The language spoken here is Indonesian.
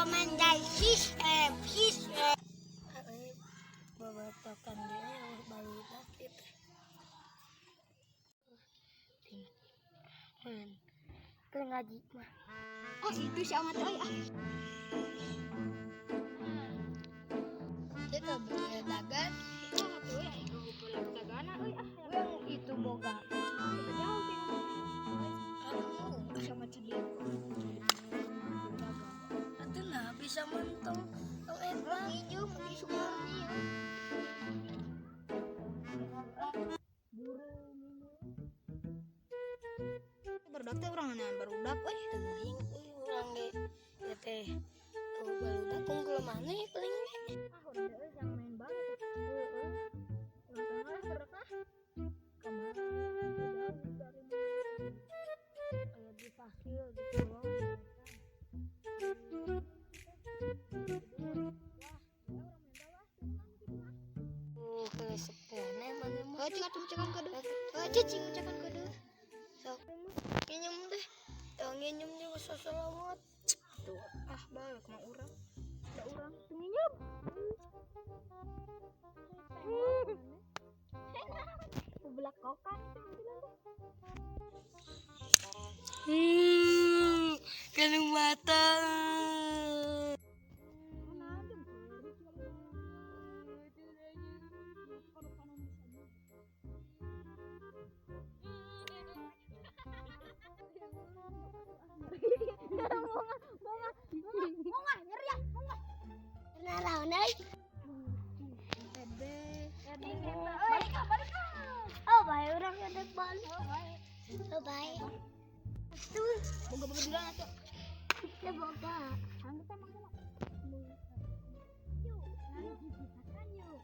Rekomendasi sistem. Babatakan dia baru sakit. Ngaji mah. Oh itu si amat euy ah. Kita beli dagan. Oh atuh ya itu pulang dagana euy ah. Yang itu boga. Kita jauh tinggal. Anu Sama cedik. Atena bisa mentong. Tong eta Hijau di Sumarni. Barudak teh urang nanya barudak euy. teuing urang ge ya teh. Tuh baru datang ke mana ya paling ge. Ah udah euy jangan main banget. Heeh. Ulang tahun lah berkah. Kamar. Jauh dari Kayak di pasir di kolong. Ke sepone mana mah. Oh cekan kode. Oh cicing cekan kode. Sok nginyum deh. Yang nginyum juga selamat. Tuh ah baik mah urang. Da urang teu nginyum. Belak kokan Kalung mata. Bunga nyeri ya bunga. Naraon euy. Balik. Oh, bae urang kedek balik. Oh, bae. Tuh, Boga duluan atuh. ya boga. Hang kita mangga. Yuk, nanti kita kan yuk.